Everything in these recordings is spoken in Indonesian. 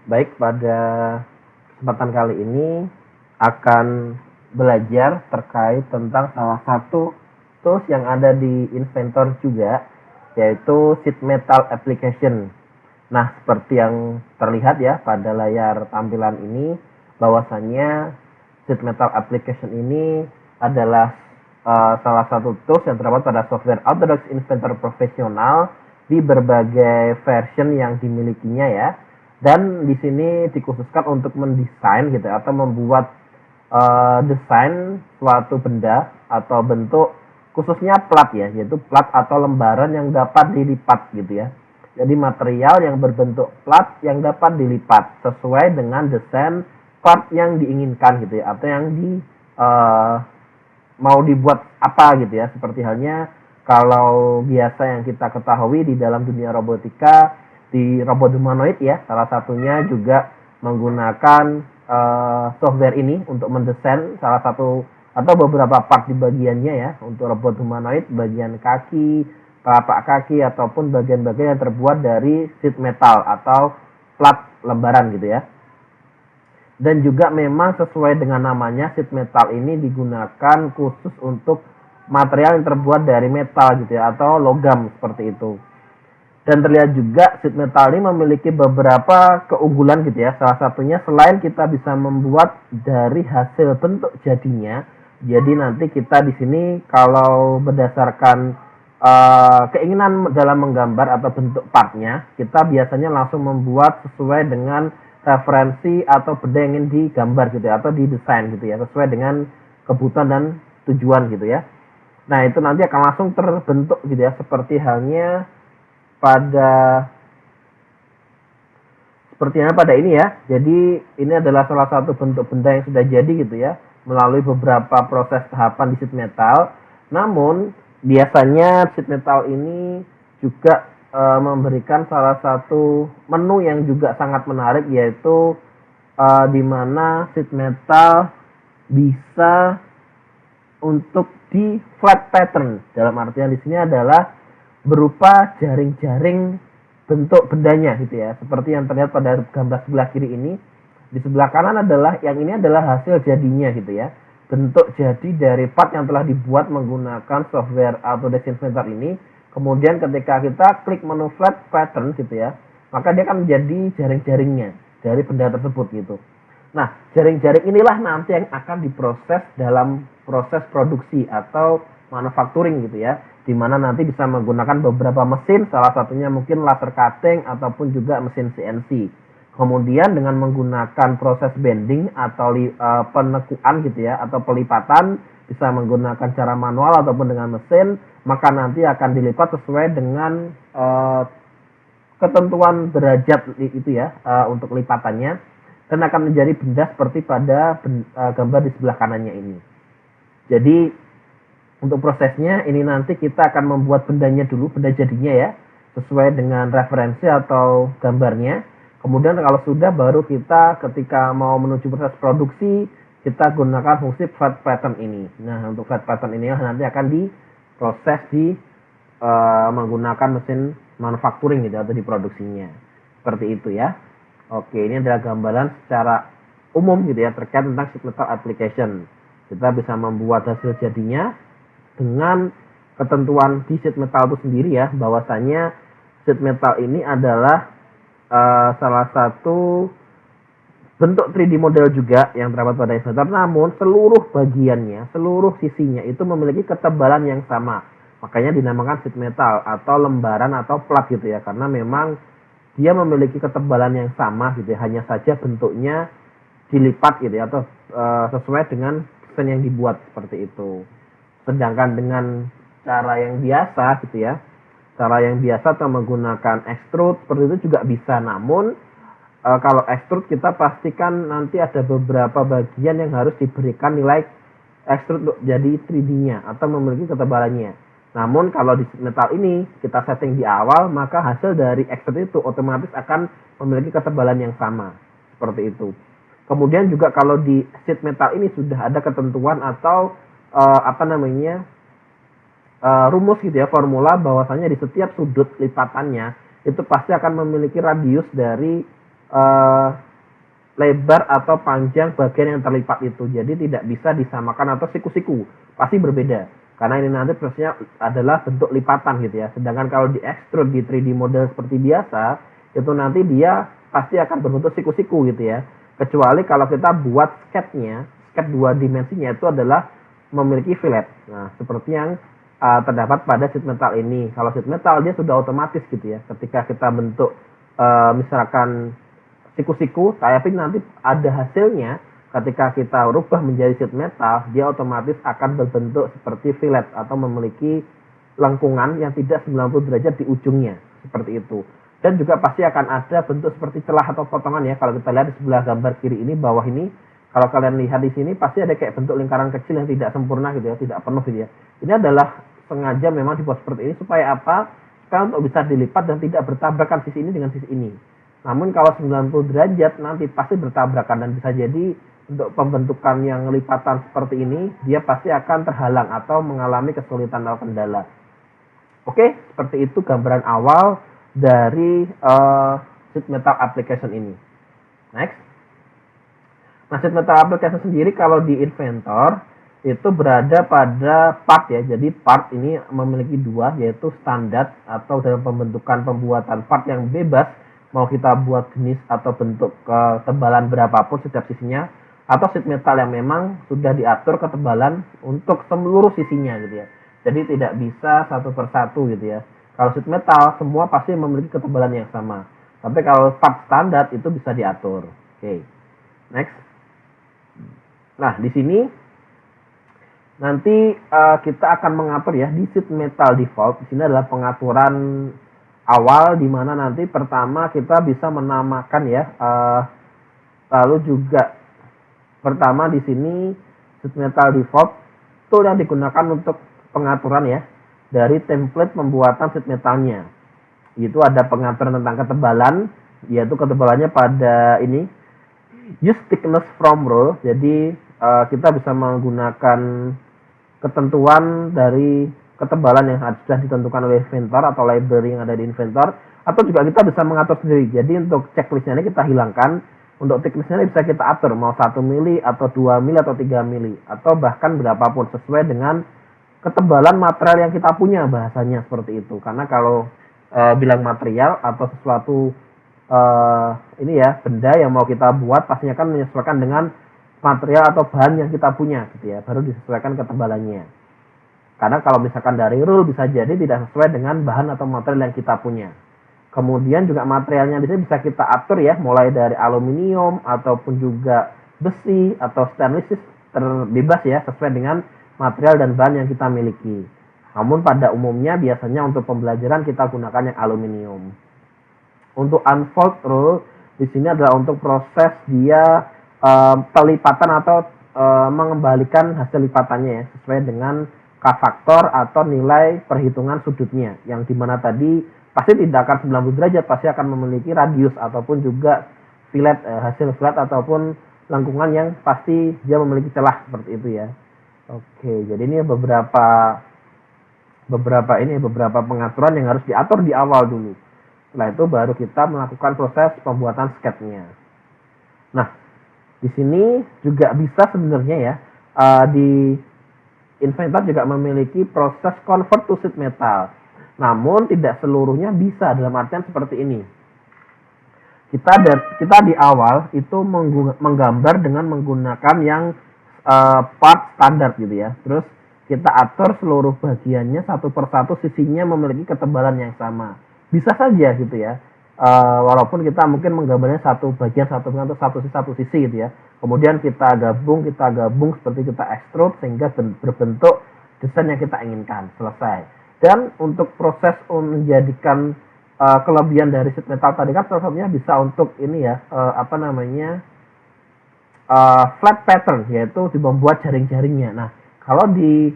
Baik, pada kesempatan kali ini akan belajar terkait tentang salah satu tools yang ada di Inventor juga, yaitu sheet metal application. Nah, seperti yang terlihat ya pada layar tampilan ini, bahwasannya sheet metal application ini adalah salah satu tools yang terdapat pada software Autodesk Inventor Profesional di berbagai version yang dimilikinya ya. Dan di sini dikhususkan untuk mendesain gitu atau membuat desain suatu benda atau bentuk, khususnya plat ya, yaitu plat atau lembaran yang dapat dilipat gitu ya. Jadi material yang berbentuk plat yang dapat dilipat sesuai dengan desain part yang diinginkan gitu ya, atau yang mau dibuat apa gitu ya. Seperti halnya kalau biasa yang kita ketahui di dalam dunia robotika, di robot humanoid ya, salah satunya juga menggunakan software ini untuk mendesain salah satu atau beberapa part di bagiannya ya, untuk robot humanoid, bagian kaki, telapak kaki, ataupun bagian-bagian yang terbuat dari sheet metal atau plat lembaran gitu ya. Dan juga memang sesuai dengan namanya, sheet metal ini digunakan khusus untuk material yang terbuat dari metal gitu ya, atau logam seperti itu. Dan terlihat juga sheet metal ini memiliki beberapa keunggulan gitu ya. Salah satunya selain kita bisa membuat dari hasil bentuk jadinya, jadi nanti kita di sini kalau berdasarkan keinginan dalam menggambar atau bentuk partnya, kita biasanya langsung membuat sesuai dengan referensi atau benda yang ingin digambar gitu ya, atau didesain gitu ya, sesuai dengan kebutuhan dan tujuan gitu ya. Nah, itu nanti akan langsung terbentuk gitu ya, seperti halnya pada ini ya. Jadi ini adalah salah satu bentuk benda yang sudah jadi gitu ya, melalui beberapa proses tahapan di sheet metal. Namun biasanya sheet metal ini juga memberikan salah satu menu yang juga sangat menarik, yaitu di mana sheet metal bisa untuk di flat pattern. Dalam artian di sini adalah berupa jaring-jaring bentuk bendanya gitu ya, seperti yang terlihat pada gambar sebelah kiri ini. Di sebelah kanan adalah yang ini adalah hasil jadinya gitu ya, bentuk jadi dari part yang telah dibuat menggunakan software Autodesk Inventor ini. Kemudian ketika kita klik menu flat pattern gitu ya, maka dia akan menjadi jaring-jaringnya dari benda tersebut gitu. Nah, jaring-jaring inilah nanti yang akan diproses dalam proses produksi atau manufacturing gitu ya, di mana nanti bisa menggunakan beberapa mesin, salah satunya mungkin laser cutting ataupun juga mesin CNC. Kemudian dengan menggunakan proses bending atau penekuan gitu ya, atau pelipatan, bisa menggunakan cara manual ataupun dengan mesin, maka nanti akan dilipat sesuai dengan ketentuan derajat itu ya, untuk lipatannya, dan akan menjadi benda seperti pada gambar di sebelah kanannya ini. Jadi untuk prosesnya ini nanti kita akan membuat bendanya dulu, benda jadinya ya, sesuai dengan referensi atau gambarnya. Kemudian kalau sudah, baru kita ketika mau menuju proses produksi, kita gunakan fungsi flat pattern ini. Nah, untuk flat pattern ini nanti akan diproses di menggunakan mesin manufacturing gitu, atau diproduksinya. Seperti itu ya. Oke, ini adalah gambaran secara umum gitu ya terkait tentang sheet metal application. Kita bisa membuat hasil jadinya dengan ketentuan di sheet metal itu sendiri ya, bahwasanya sheet metal ini adalah salah satu bentuk 3D model juga yang terdapat pada Inventor, namun seluruh bagiannya, seluruh sisinya itu memiliki ketebalan yang sama. Makanya dinamakan sheet metal atau lembaran atau plat gitu ya, karena memang dia memiliki ketebalan yang sama gitu ya, hanya saja bentuknya dilipat gitu ya, atau sesuai dengan desain yang dibuat seperti itu. Sedangkan dengan cara yang biasa gitu ya, cara yang biasa atau menggunakan extrude seperti itu juga bisa. Namun kalau extrude kita pastikan nanti ada beberapa bagian yang harus diberikan nilai extrude untuk jadi 3D-nya atau memiliki ketebalannya. Namun kalau di sheet metal ini kita setting di awal, maka hasil dari extrude itu otomatis akan memiliki ketebalan yang sama. Seperti itu. Kemudian juga kalau di sheet metal ini sudah ada ketentuan atau rumus gitu ya, formula bahwasanya di setiap sudut lipatannya itu pasti akan memiliki radius dari uh, lebar atau panjang bagian yang terlipat itu. Jadi tidak bisa disamakan atau siku-siku. Pasti berbeda. Karena ini nanti prosesnya adalah bentuk lipatan gitu ya. Sedangkan kalau di extrude di 3D model seperti biasa, itu nanti dia pasti akan berbentuk siku-siku gitu ya. Kecuali kalau kita buat sketnya, sket 2 dimensinya itu adalah memiliki fillet. Nah, seperti yang terdapat pada sheet metal ini. Kalau sheet metal dia sudah otomatis gitu ya. Ketika kita bentuk misalkan siku-siku, tapi nanti ada hasilnya ketika kita rubah menjadi sheet metal, dia otomatis akan berbentuk seperti fillet atau memiliki lengkungan yang tidak 90 derajat di ujungnya, seperti itu. Dan juga pasti akan ada bentuk seperti celah atau potongan ya. Kalau kita lihat di sebelah gambar kiri ini, bawah ini, kalau kalian lihat di sini pasti ada kayak bentuk lingkaran kecil yang tidak sempurna gitu ya, tidak penuh gitu ya. Ini adalah sengaja memang dibuat seperti ini supaya apa? Supaya untuk bisa dilipat dan tidak bertabrakan sisi ini dengan sisi ini. Namun kalau 90 derajat nanti pasti bertabrakan dan bisa jadi untuk pembentukan yang lipatan seperti ini dia pasti akan terhalang atau mengalami kesulitan atau kendala. Oke, seperti itu gambaran awal dari sheet metal application ini. Next. Nah, sheet metal application sendiri kalau di Inventor itu berada pada part ya. Jadi part ini memiliki dua, yaitu standar atau dalam pembuatan part yang bebas, mau kita buat jenis atau bentuk ketebalan berapapun setiap sisinya, atau sheet metal yang memang sudah diatur ketebalan untuk seluruh sisinya gitu ya. Jadi tidak bisa satu persatu gitu ya. Kalau sheet metal semua pasti memiliki ketebalan yang sama. Tapi kalau part standar itu bisa diatur. Oke. Next. Nah, di sini nanti kita akan mengatur ya di sheet metal default. Di sini adalah pengaturan awal di mana nanti pertama kita bisa menamakan ya, lalu juga pertama di sini sheet metal default tool yang digunakan untuk pengaturan ya dari template pembuatan sheet metalnya. Itu ada pengaturan tentang ketebalan, yaitu ketebalannya pada ini use thickness from rule. Jadi kita bisa menggunakan ketentuan dari ketebalan yang sudah ditentukan oleh Inventor atau library yang ada di Inventor, atau juga kita bisa mengatur sendiri. Jadi untuk checklistnya ini kita hilangkan, untuk thicknessnya bisa kita atur mau 1 mili atau 2 mili atau 3 mili atau bahkan berapapun sesuai dengan ketebalan material yang kita punya, bahasanya seperti itu. Karena kalau bilang material atau sesuatu ini ya benda yang mau kita buat pastinya kan menyesuaikan dengan material atau bahan yang kita punya gitu ya, baru disesuaikan ketebalannya. Karena kalau misalkan dari rule bisa jadi tidak sesuai dengan bahan atau material yang kita punya. Kemudian juga materialnya di sini bisa kita atur ya, mulai dari aluminium ataupun juga besi atau stainless terbebas ya, sesuai dengan material dan bahan yang kita miliki. Namun pada umumnya biasanya untuk pembelajaran kita gunakan yang aluminium. Untuk unfold rule di sini adalah untuk proses dia pelipatan atau mengembalikan hasil lipatannya ya, sesuai dengan K-faktor atau nilai perhitungan sudutnya, yang dimana tadi pasti tidak akan 90 derajat, pasti akan memiliki radius ataupun juga fillet, hasil fillet ataupun lengkungan yang pasti dia memiliki celah seperti itu ya. Oke, jadi ini beberapa pengaturan yang harus diatur di awal dulu. Setelah itu baru kita melakukan proses pembuatan sketnya. Nah, di sini juga bisa sebenarnya ya, di Inventor juga memiliki proses convert to sheet metal. Namun tidak seluruhnya bisa, dalam artian seperti ini. Kita di awal itu menggambar dengan menggunakan yang part standar gitu ya. Terus kita atur seluruh bagiannya satu persatu, sisinya memiliki ketebalan yang sama. Bisa saja gitu ya. Walaupun kita mungkin menggambarnya satu bagian satu sisi gitu ya. Kemudian kita gabung seperti kita extrude sehingga berbentuk desain yang kita inginkan, selesai. Dan untuk proses menjadikan kelebihan dari sheet metal tadi kan salah satunya bisa untuk ini ya, flat pattern, yaitu membuat jaring-jaringnya. Nah, kalau di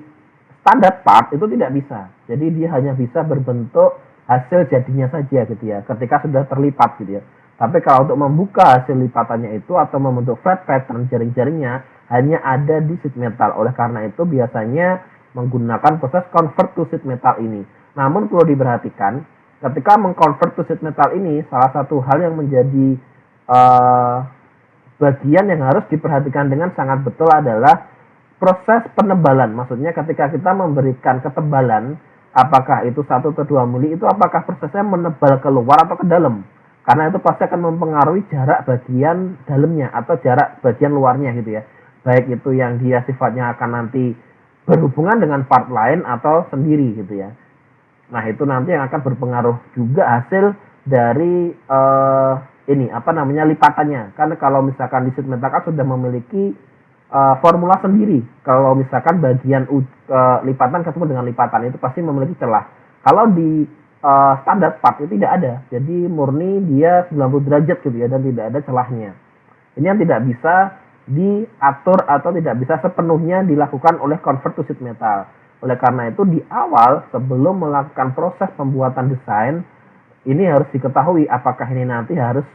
standar part itu tidak bisa. Jadi dia hanya bisa berbentuk hasil jadinya saja gitu ya, ketika sudah terlipat gitu ya. Tapi kalau untuk membuka hasil lipatannya itu atau membentuk flat pattern jaring-jaringnya hanya ada di sheet metal. Oleh karena itu biasanya menggunakan proses convert to sheet metal ini. Namun perlu diperhatikan, ketika mengconvert to sheet metal ini, salah satu hal yang menjadi eh, bagian yang harus diperhatikan dengan sangat betul adalah proses penebalan. Maksudnya ketika kita memberikan ketebalan, apakah itu 1 atau 2 mili, itu apakah prosesnya menebal keluar atau ke dalam. Karena itu pasti akan mempengaruhi jarak bagian dalamnya atau jarak bagian luarnya gitu ya. Baik itu yang dia sifatnya akan nanti berhubungan dengan part lain atau sendiri gitu ya. Nah, itu nanti yang akan berpengaruh juga hasil dari ini apa namanya lipatannya. Karena kalau misalkan di sheet metal kan sudah memiliki formula sendiri. Kalau misalkan bagian lipatan ketemu dengan lipatan itu pasti memiliki celah. Kalau di standar part itu tidak ada. Jadi murni dia 90 derajat gitu ya dan tidak ada celahnya. Ini yang tidak bisa diatur atau tidak bisa sepenuhnya dilakukan oleh convert to sheet metal. Oleh karena itu di awal sebelum melakukan proses pembuatan desain ini harus diketahui apakah ini nanti harus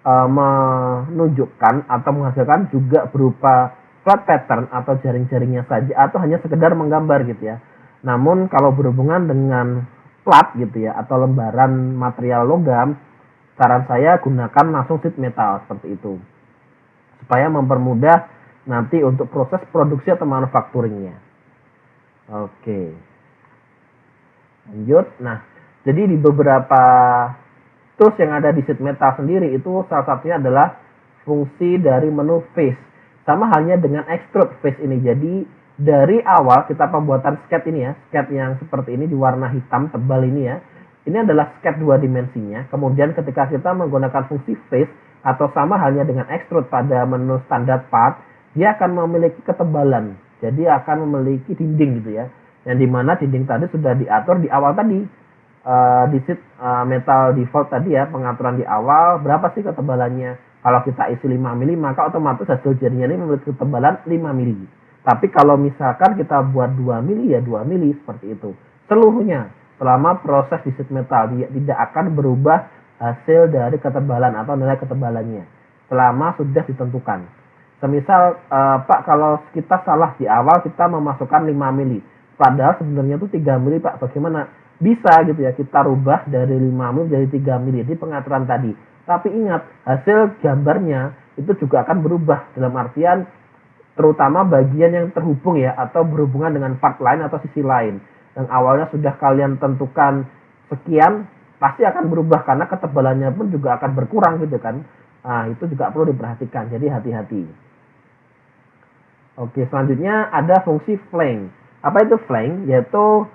menunjukkan atau menghasilkan juga berupa flat pattern atau jaring-jaringnya saja atau hanya sekedar menggambar gitu ya. Namun kalau berhubungan dengan plat gitu ya atau lembaran material logam, saran saya gunakan langsung sheet metal seperti itu supaya mempermudah nanti untuk proses produksi atau manufacturingnya. Oke, lanjut. Nah, jadi di beberapa tools yang ada di sheet metal sendiri itu salah satunya adalah fungsi dari menu face. Sama halnya dengan extrude face ini. Jadi dari awal kita pembuatan sketch ini ya, sketch yang seperti ini di warna hitam tebal ini ya. Ini adalah sketch 2 dimensinya. Kemudian ketika kita menggunakan fungsi face atau sama halnya dengan extrude pada menu standar part, dia akan memiliki ketebalan. Jadi akan memiliki dinding gitu ya. Yang dimana dinding tadi sudah diatur di awal tadi. Di sheet metal default tadi ya, pengaturan di awal berapa sih ketebalannya. Kalau kita isi 5 mili maka otomatis hasil jaringnya ini memiliki ketebalan 5 mili. Tapi kalau misalkan kita buat 2 mili ya 2 mili seperti itu. Seluruhnya selama proses di sheet metal dia tidak akan berubah hasil dari ketebalan atau nilai ketebalannya selama sudah ditentukan. Semisal Pak kalau kita salah di awal kita memasukkan 5 mili. Padahal sebenarnya itu 3 mili Pak, bagaimana? Bisa gitu ya kita rubah dari 5 mili jadi 3 mili di pengaturan tadi. Tapi ingat, hasil gambarnya itu juga akan berubah dalam artian terutama bagian yang terhubung ya atau berhubungan dengan part lain atau sisi lain. Yang awalnya sudah kalian tentukan sekian, pasti akan berubah karena ketebalannya pun juga akan berkurang gitu kan. Nah, itu juga perlu diperhatikan. Jadi hati-hati. Oke, selanjutnya ada fungsi flank. Apa itu flank? Yaitu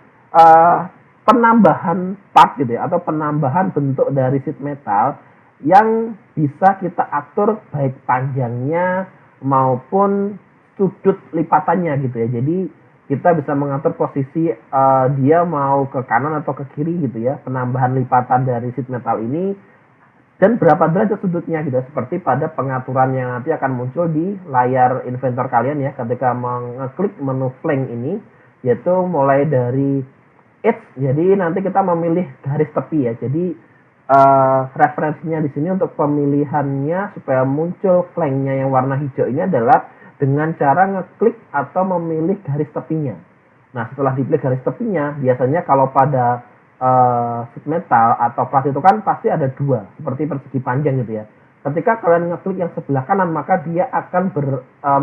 penambahan part gitu ya atau penambahan bentuk dari sheet metal yang bisa kita atur baik panjangnya maupun sudut lipatannya gitu ya. Jadi kita bisa mengatur posisi dia mau ke kanan atau ke kiri gitu ya. Penambahan lipatan dari sheet metal ini dan berapa derajat sudutnya gitu. Seperti pada pengaturan yang nanti akan muncul di layar inventor kalian ya ketika mengeklik menu flank ini, yaitu mulai dari edge. Jadi nanti kita memilih garis tepi ya. Jadi referensinya di sini untuk pemilihannya supaya muncul flanknya yang warna hijau ini adalah dengan cara ngeklik atau memilih garis tepinya. Nah, setelah dipilih garis tepinya, biasanya kalau pada sheet metal atau plat itu kan pasti ada dua, seperti persegi panjang gitu ya. Ketika kalian ngeklik yang sebelah kanan, maka dia akan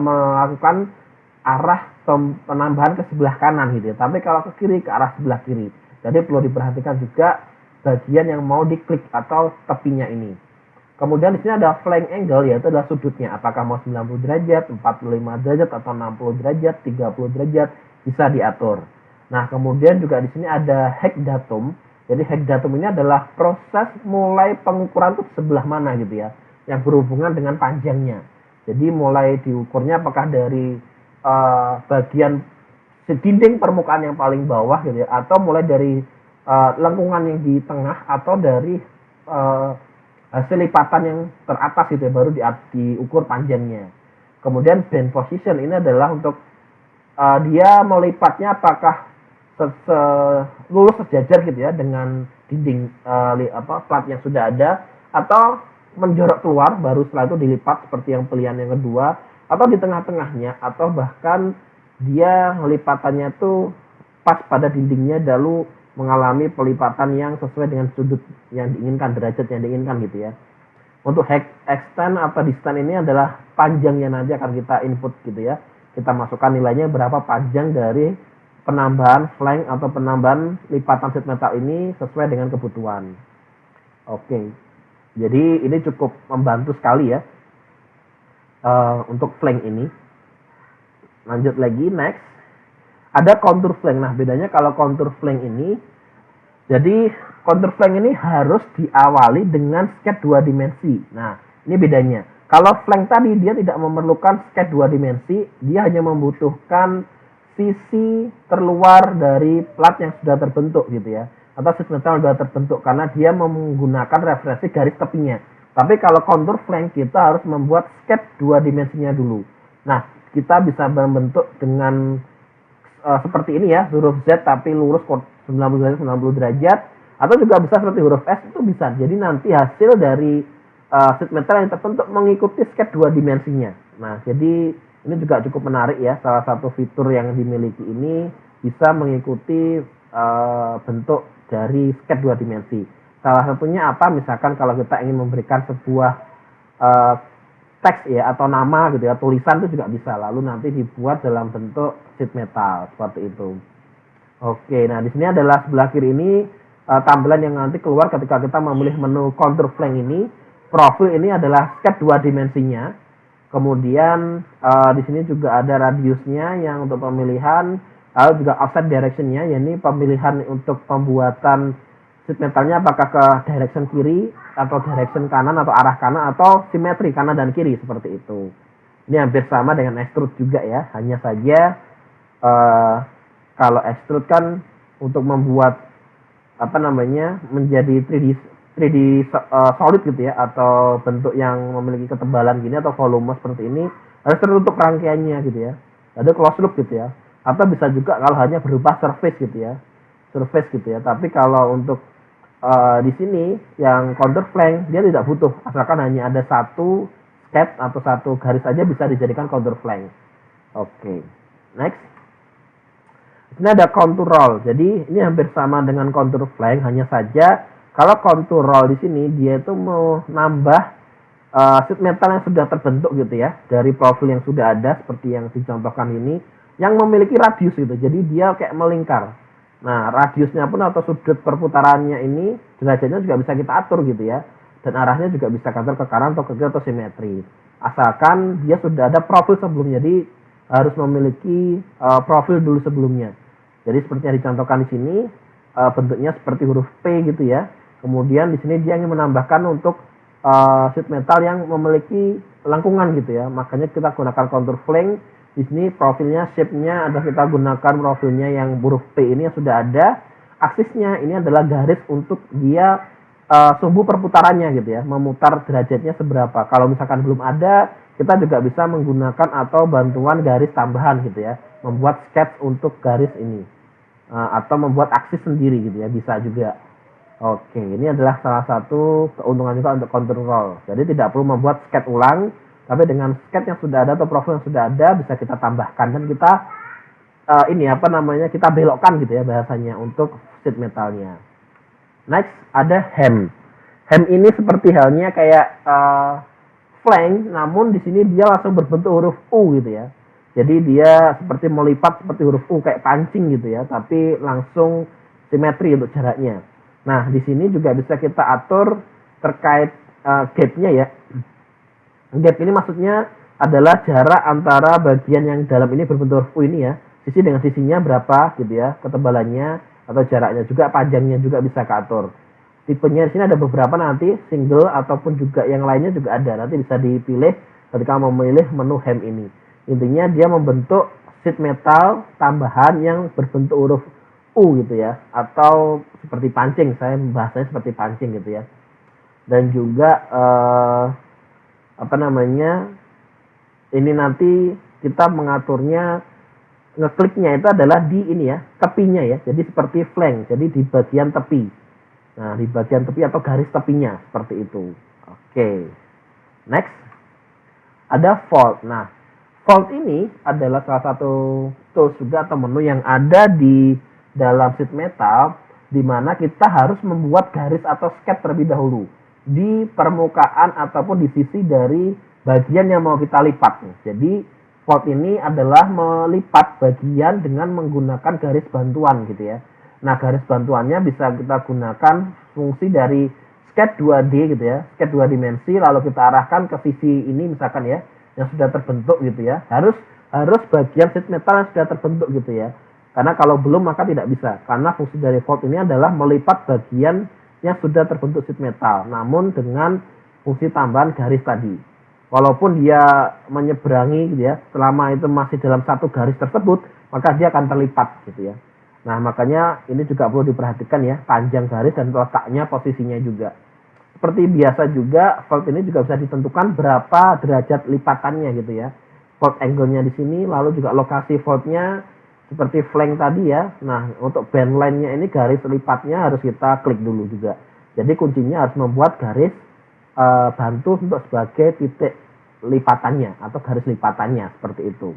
melakukan arah penambahan ke sebelah kanan gitu ya. Tapi kalau ke kiri, ke arah sebelah kiri. Jadi perlu diperhatikan juga bagian yang mau diklik atau tepinya ini. Kemudian di sini ada flank angle, yaitu adalah sudutnya. Apakah mau 90 derajat, 45 derajat, atau 60 derajat, 30 derajat, bisa diatur. Nah, kemudian juga di sini ada hex datum. Jadi hex datum ini adalah proses mulai pengukuran itu sebelah mana gitu ya, yang berhubungan dengan panjangnya. Jadi mulai diukurnya apakah dari bagian dinding permukaan yang paling bawah gitu ya, atau mulai dari lengkungan yang di tengah atau dari hasil lipatan yang teratas gitu ya, baru diukur panjangnya. Kemudian bend position ini adalah untuk dia melipatnya apakah lurus sejajar gitu ya dengan dinding plat yang sudah ada atau menjorok keluar baru setelah itu dilipat seperti yang pilihan yang kedua, atau di tengah-tengahnya, atau bahkan dia lipatannya tuh pas pada dindingnya lalu mengalami pelipatan yang sesuai dengan sudut yang diinginkan, derajat yang diinginkan gitu ya. Untuk extend atau distance ini adalah panjangnya nanti akan kita input gitu ya. Kita masukkan nilainya berapa panjang dari penambahan flank atau penambahan lipatan sheet metal ini sesuai dengan kebutuhan. Oke, jadi ini cukup membantu sekali ya untuk flank ini. Lanjut lagi, next. Ada contour flank. Nah, bedanya kalau contour flank ini, jadi contour flank ini harus diawali dengan sketch 2 dimensi. Nah, ini bedanya. Kalau flank tadi dia tidak memerlukan sketch 2 dimensi, dia hanya membutuhkan sisi terluar dari plat yang sudah terbentuk gitu ya, atau sheet metal sudah terbentuk karena dia menggunakan referensi garis tepinya. Tapi kalau contour flank kita harus membuat sketch 2 dimensinya dulu. Nah, kita bisa membentuk dengan seperti ini ya, huruf Z tapi lurus 90 derajat 90 derajat, atau juga bisa seperti huruf S, itu bisa. Jadi nanti hasil dari sheet metal yang terbentuk mengikuti sketch 2 dimensinya. Nah, jadi ini juga cukup menarik ya, salah satu fitur yang dimiliki ini bisa mengikuti bentuk dari sketch 2 dimensi. Salah satunya apa? Misalkan kalau kita ingin memberikan sebuah teks ya atau nama gitu ya, tulisan itu juga bisa, lalu nanti dibuat dalam bentuk sheet metal seperti itu. Oke, nah di sini adalah sebelah kiri ini tampilan yang nanti keluar ketika kita memilih menu contour flank ini. Profil ini adalah sketch 2 dimensinya. Kemudian di sini juga ada radiusnya yang untuk pemilihan, lalu juga offset directionnya, yakni pemilihan untuk pembuatan sheet metalnya apakah ke direction kiri atau direction kanan atau arah kanan atau simetri kanan dan kiri seperti itu. Ini hampir sama dengan extrude juga ya, hanya saja kalau extrude kan untuk membuat apa namanya menjadi 3D solid gitu ya, atau bentuk yang memiliki ketebalan gini atau volume seperti ini harus tertutup rangkaiannya gitu ya, ada close loop gitu ya, atau bisa juga kalau hanya berupa surface gitu ya, tapi kalau untuk di sini yang contour flank dia tidak butuh, asalkan hanya ada satu sketch atau satu garis saja bisa dijadikan contour flank. Oke, next. Ini ada contour roll. Jadi ini hampir sama dengan contour flank, hanya saja kalau contour roll di sini dia itu mau nambah sheet metal yang sudah terbentuk gitu ya, dari profil yang sudah ada seperti yang dicontohkan ini, yang memiliki radius gitu. Jadi dia kayak melingkar. Nah, radiusnya pun atau sudut perputarannya ini derajatnya juga bisa kita atur gitu ya. Dan arahnya juga bisa kita atur ke kanan atau ke kiri atau simetri. Asalkan dia sudah ada profil sebelumnya. Jadi harus memiliki profil dulu sebelumnya. Jadi seperti yang dicontohkan di sini, bentuknya seperti huruf P gitu ya. Kemudian di sini dia ingin menambahkan untuk sheet metal yang memiliki lengkungan gitu ya. Makanya kita gunakan contour flank. Di sini profilnya, shape-nya adalah kita gunakan profilnya yang huruf P ini yang sudah ada. Aksisnya ini adalah garis untuk dia sumbu perputarannya gitu ya, memutar derajatnya seberapa. Kalau misalkan belum ada, kita juga bisa menggunakan atau bantuan garis tambahan gitu ya, membuat sketch untuk garis ini, atau membuat aksis sendiri gitu ya, bisa juga. Oke, ini adalah salah satu keuntungan juga untuk contour roll. Jadi tidak perlu membuat sketch ulang, tapi dengan sketch yang sudah ada atau profil yang sudah ada bisa kita tambahkan dan kita ini apa namanya, kita belokkan gitu ya bahasanya untuk sheet metalnya. Next ada hem. Hem ini seperti halnya kayak flank, namun di sini dia langsung berbentuk huruf U gitu ya. Jadi dia seperti melipat seperti huruf U kayak pancing gitu ya, tapi langsung simetri untuk jaraknya. Nah, di sini juga bisa kita atur terkait gap-nya ya. Gap ini maksudnya adalah jarak antara bagian yang dalam ini berbentuk huruf U ini ya, sisi dengan sisinya berapa gitu ya, ketebalannya atau jaraknya, juga panjangnya juga bisa diatur. Tipenya di sini ada beberapa, nanti single ataupun juga yang lainnya juga ada. Nanti bisa dipilih ketika memilih menu hem ini. Intinya dia membentuk sheet metal tambahan yang berbentuk huruf U gitu ya, atau seperti pancing, saya membahasnya seperti pancing gitu ya. Dan juga apa namanya, ini nanti kita mengaturnya, ngekliknya itu adalah di ini ya, tepinya ya, jadi seperti flank, jadi di bagian tepi. Nah, di bagian tepi atau garis tepinya seperti itu. Oke, next ada fold. Nah, fold ini adalah salah satu tools juga atau menu yang ada di dalam sheet metal, di mana kita harus membuat garis atau sketch terlebih dahulu. di permukaan ataupun di sisi dari bagian yang mau kita lipat. Jadi fold ini adalah melipat bagian dengan menggunakan garis bantuan gitu ya. Nah, garis bantuannya bisa kita gunakan fungsi dari sketch 2D gitu ya, sketch 2 dimensi, lalu kita arahkan ke sisi ini misalkan ya, yang sudah terbentuk gitu ya. Harus bagian sheet metal yang sudah terbentuk gitu ya. Karena kalau belum maka tidak bisa. Karena fungsi dari fold ini adalah melipat bagian yang sudah terbentuk sheet metal, namun dengan fungsi tambahan garis tadi. Walaupun dia menyeberangi gitu ya, selama itu masih dalam satu garis tersebut, maka dia akan terlipat gitu ya. Nah, makanya ini juga perlu diperhatikan ya, panjang garis dan letaknya, posisinya juga. Seperti biasa juga, fold ini juga bisa ditentukan berapa derajat lipatannya gitu ya. Fold angle-nya di sini, lalu juga lokasi foldnya seperti flank tadi ya. Nah, untuk band line-nya ini garis lipatnya harus kita klik dulu juga. Jadi kuncinya harus membuat garis bantu untuk sebagai titik lipatannya atau garis lipatannya seperti itu.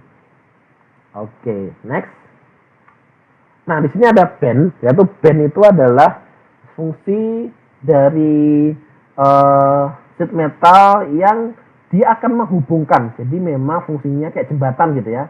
Oke, next. Nah, di sini ada band, yaitu band itu adalah fungsi dari sheet metal yang dia akan menghubungkan. Jadi memang fungsinya kayak jembatan gitu ya.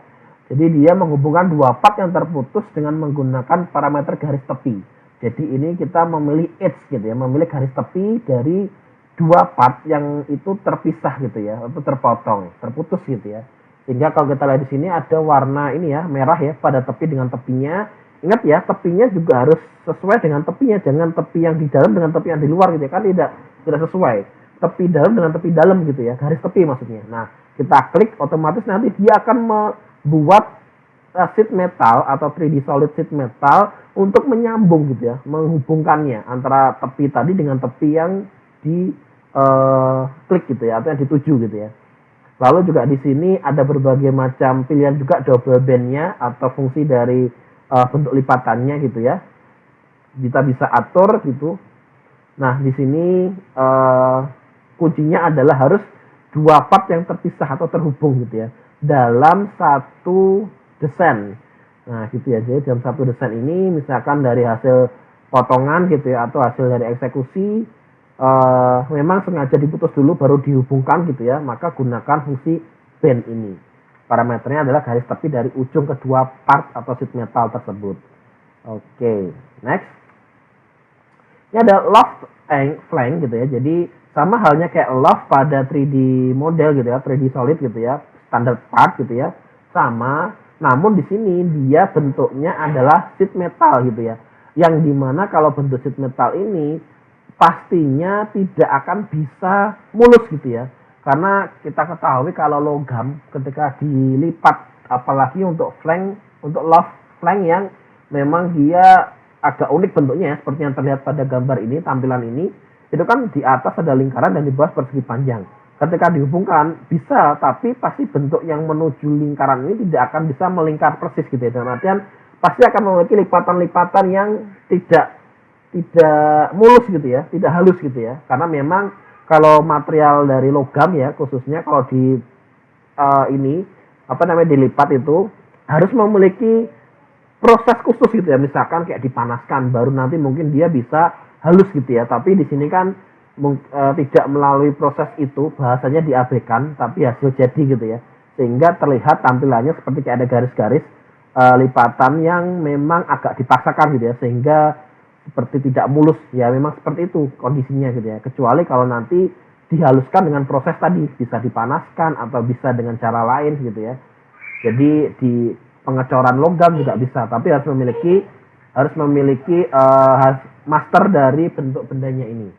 Jadi dia menghubungkan dua part yang terputus dengan menggunakan parameter garis tepi. Jadi ini kita memilih edge gitu ya, memilih garis tepi dari dua part yang itu terpisah gitu ya, atau terpotong, terputus gitu ya. Sehingga kalau kita lihat di sini ada warna ini ya, merah ya pada tepi dengan tepinya. Ingat ya, tepinya juga harus sesuai dengan tepinya, jangan tepi yang di dalam dengan tepi yang di luar gitu ya, kan tidak sesuai. Tepi dalam dengan tepi dalam gitu ya, garis tepi maksudnya. Nah, kita klik otomatis nanti dia akan buat sheet metal atau 3D solid sheet metal untuk menyambung gitu ya, menghubungkannya antara tepi tadi dengan tepi yang di klik gitu ya, atau yang dituju gitu ya. Lalu juga di sini ada berbagai macam pilihan juga double bandnya atau fungsi dari bentuk lipatannya gitu ya. Kita bisa atur gitu. Nah, di sini kuncinya adalah harus dua part yang terpisah atau terhubung gitu ya dalam satu desain. Nah, gitu ya. Jadi dalam satu desain ini misalkan dari hasil potongan gitu ya atau hasil dari eksekusi memang sengaja diputus dulu baru dihubungkan gitu ya, maka gunakan fungsi band ini. Parameternya adalah garis tepi dari ujung kedua part atau sheet metal tersebut. Oke, next. Ini ada loft flank gitu ya. Jadi sama halnya kayak loft pada 3D model gitu ya, 3D solid gitu ya, standard part gitu ya. Sama, namun di sini dia bentuknya adalah sheet metal gitu ya. Yang dimana kalau bentuk sheet metal ini pastinya tidak akan bisa mulus gitu ya. Karena kita ketahui kalau logam ketika dilipat, apalagi untuk flank, untuk loft flank yang memang dia agak unik bentuknya ya, seperti yang terlihat pada gambar ini, tampilan ini, itu kan di atas ada lingkaran dan di bawah persegi panjang. Ketika dihubungkan bisa, tapi pasti bentuk yang menuju lingkaran ini tidak akan bisa melingkar persis gitu ya. Dalam artian pasti akan memiliki lipatan-lipatan yang tidak mulus gitu ya, tidak halus gitu ya. Karena memang kalau material dari logam ya, khususnya kalau di ini apa namanya dilipat itu harus memiliki proses khusus gitu ya. Misalkan kayak dipanaskan baru nanti mungkin dia bisa halus gitu ya. Tapi di sini kan tidak melalui proses itu, bahasanya diabaikan, tapi hasil jadi gitu ya. Sehingga terlihat tampilannya seperti kayak ada garis-garis lipatan yang memang agak dipaksakan gitu ya, sehingga seperti tidak mulus ya, memang seperti itu kondisinya gitu ya. Kecuali kalau nanti dihaluskan dengan proses tadi, bisa dipanaskan atau bisa dengan cara lain gitu ya. Jadi di pengecoran logam juga bisa, tapi harus memiliki master dari bentuk bendanya ini.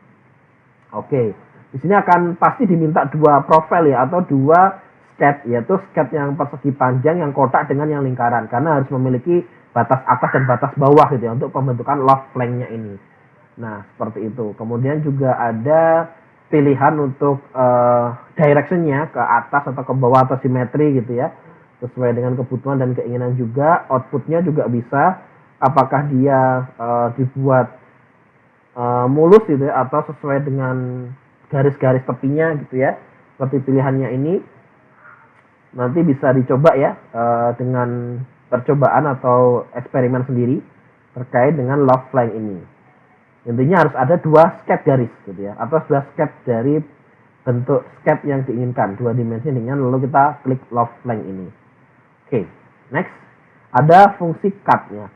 Oke, di sini akan pasti diminta dua profil ya, atau dua sketch, yaitu sketch yang persegi panjang, yang kotak dengan yang lingkaran, karena harus memiliki batas atas dan batas bawah gitu ya untuk pembentukan loft flank-nya ini. Nah, seperti itu. Kemudian juga ada pilihan untuk direction-nya ke atas atau ke bawah atau simetri gitu ya, sesuai dengan kebutuhan dan keinginan juga. Output-nya juga bisa, apakah dia dibuat mulus gitu ya, atau sesuai dengan garis-garis tepinya gitu ya, seperti pilihannya ini. Nanti bisa dicoba ya dengan percobaan atau eksperimen sendiri terkait dengan loft flank ini. Intinya harus ada 2 sketch garis gitu ya, atau 2 sketch dari bentuk sketch yang diinginkan, 2 dimensi dengan, lalu kita klik love length ini. Oke, next ada fungsi cut-nya.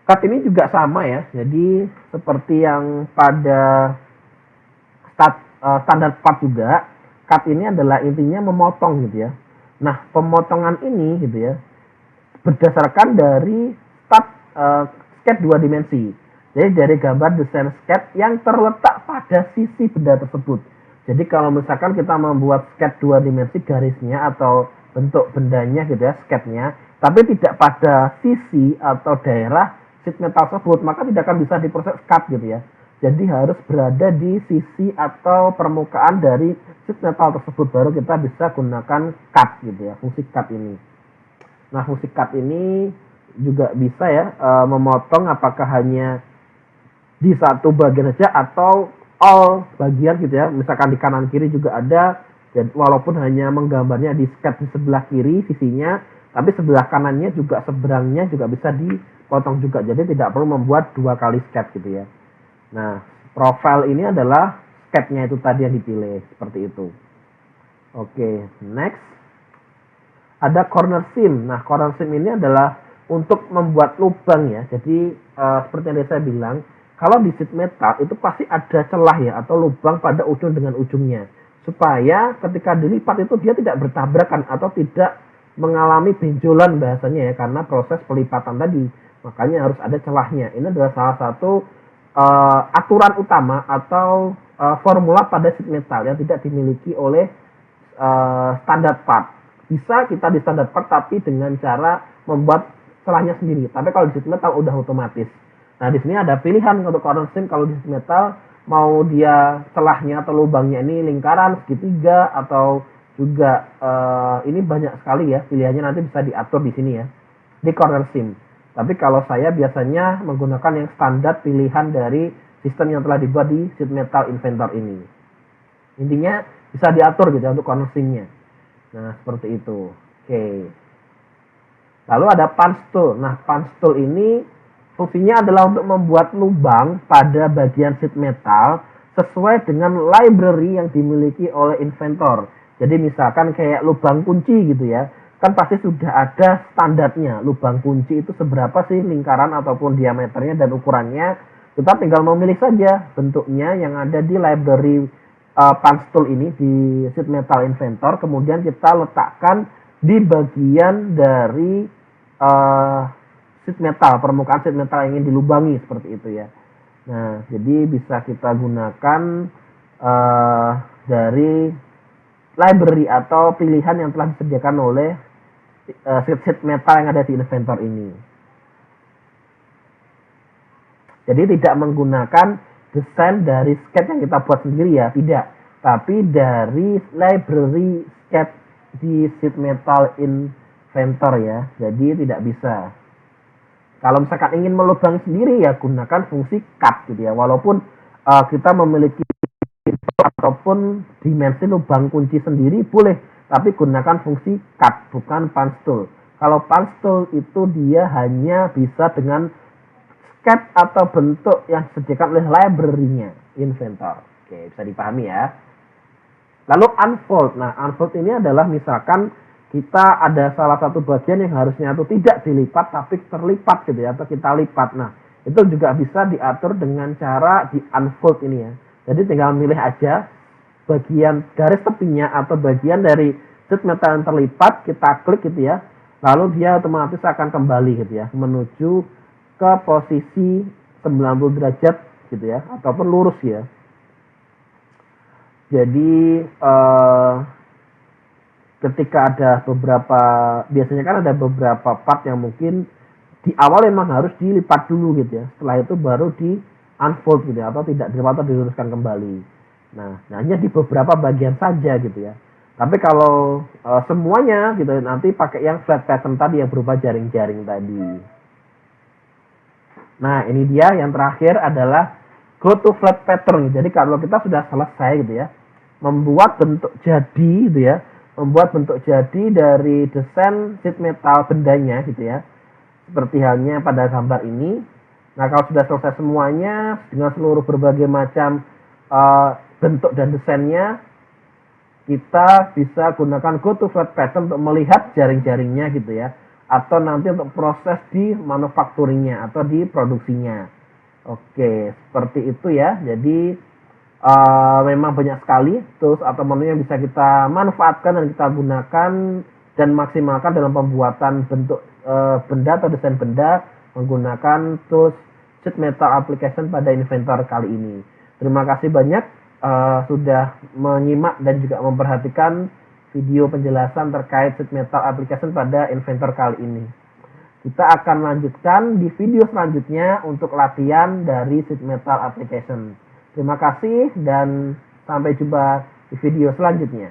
Cut ini juga sama ya, jadi seperti yang pada standar part juga, cut ini adalah intinya memotong gitu ya. Nah, pemotongan ini gitu ya berdasarkan dari sketch 2 dimensi. Jadi dari gambar desain sketch yang terletak pada sisi benda tersebut. Jadi kalau misalkan kita membuat sketch 2 dimensi garisnya atau bentuk bendanya gitu ya, sketchnya, tapi tidak pada sisi atau daerah sheet metal tersebut, maka tidak akan bisa diproses cut gitu ya. Jadi harus berada di sisi atau permukaan dari sheet metal tersebut, baru kita bisa gunakan cut gitu ya, fungsi cut ini. Nah, fungsi cut ini juga bisa ya memotong apakah hanya di satu bagian saja atau all bagian gitu ya. Misalkan di kanan kiri juga ada, dan walaupun hanya menggambarnya di sketch di sebelah kiri sisinya, tapi sebelah kanannya juga seberangnya juga bisa dipotong juga. Jadi tidak perlu membuat 2 kali sketch gitu ya. Nah, profile ini adalah sketchnya itu tadi yang dipilih seperti itu. Oke, next ada corner seam. Nah, corner seam ini adalah untuk membuat lubang ya. Jadi seperti yang saya bilang, kalau di sheet metal itu pasti ada celah ya atau lubang pada ujung dengan ujungnya, supaya ketika dilipat itu dia tidak bertabrakan atau tidak mengalami benjolan bahasanya ya, karena proses pelipatan tadi. Makanya harus ada celahnya. Ini adalah salah satu aturan utama atau formula pada sheet metal yang tidak dimiliki oleh standar part. Bisa kita di standar part tapi dengan cara membuat celahnya sendiri. Tapi kalau di sheet metal udah otomatis. Nah, di sini ada pilihan untuk corner seam. Kalau di sheet metal mau dia celahnya atau lubangnya ini lingkaran, segitiga, atau juga ini banyak sekali ya pilihannya, nanti bisa diatur di sini ya di corner seam. Tapi kalau saya biasanya menggunakan yang standar pilihan dari sistem yang telah dibuat di sheet metal inventor ini. Intinya bisa diatur gitu untuk corner seam-nya. Nah, seperti itu. Oke. Lalu ada punch tool. Nah, punch tool ini fungsinya adalah untuk membuat lubang pada bagian sheet metal sesuai dengan library yang dimiliki oleh inventor. Jadi misalkan kayak lubang kunci gitu ya, kan pasti sudah ada standarnya. Lubang kunci itu seberapa sih lingkaran ataupun diameternya dan ukurannya. Kita tinggal memilih saja bentuknya yang ada di library punch tool ini di sheet metal inventor. Kemudian kita letakkan di bagian dari sheet metal, permukaan sheet metal yang ingin dilubangi seperti itu ya. Nah, jadi bisa kita gunakan dari library atau pilihan yang telah disediakan oleh sheet metal yang ada di inventor ini. Jadi tidak menggunakan desain dari sketch yang kita buat sendiri ya, tidak. Tapi dari library sketch di sheet metal inventor ya. Jadi tidak bisa. Kalau misalkan ingin melubangi sendiri ya gunakan fungsi cut gitu ya. Walaupun kita memiliki ataupun dimensi lubang kunci sendiri boleh, tapi gunakan fungsi cut bukan punch tool. Kalau punch tool itu dia hanya bisa dengan sketch atau bentuk yang disediakan oleh library-nya inventor. Oke, bisa dipahami ya. Lalu unfold. Nah, unfold ini adalah misalkan kita ada salah satu bagian yang harusnya itu tidak dilipat tapi terlipat gitu ya, atau kita lipat. Nah, itu juga bisa diatur dengan cara di unfold ini ya. Jadi tinggal milih aja bagian garis tepinya atau bagian dari sheet metal yang terlipat, kita klik gitu ya. Lalu dia otomatis akan kembali gitu ya, menuju ke posisi 90 derajat gitu ya, ataupun lurus ya. Jadi ketika ada beberapa, biasanya kan ada beberapa part yang mungkin di awal memang harus dilipat dulu gitu ya. Setelah itu baru di unfold gitu ya, atau tidak dilipat atau diluruskan kembali. Nah, hanya di beberapa bagian saja gitu ya. Tapi kalau semuanya gitu nanti pakai yang flat pattern tadi yang berupa jaring-jaring tadi. Nah, ini dia yang terakhir adalah go to flat pattern. Jadi kalau kita sudah selesai gitu ya, membuat bentuk jadi gitu ya, membuat bentuk jadi dari desain sheet metal bendanya gitu ya. Seperti halnya pada gambar ini. Nah, kalau sudah selesai semuanya dengan seluruh berbagai macam bentuk dan desainnya, kita bisa gunakan GoToFlight Pattern untuk melihat jaring-jaringnya gitu ya, atau nanti untuk proses di manufacturingnya atau di produksinya. Oke, seperti itu ya. Jadi memang banyak sekali tools atau menu yang bisa kita manfaatkan dan kita gunakan dan maksimalkan dalam pembuatan bentuk benda atau desain benda menggunakan tools sheet metal application pada Inventor kali ini. Terima kasih banyak sudah menyimak dan juga memperhatikan video penjelasan terkait sheet metal application pada Inventor kali ini. Kita akan lanjutkan di video selanjutnya untuk latihan dari sheet metal application. Terima kasih dan sampai jumpa di video selanjutnya.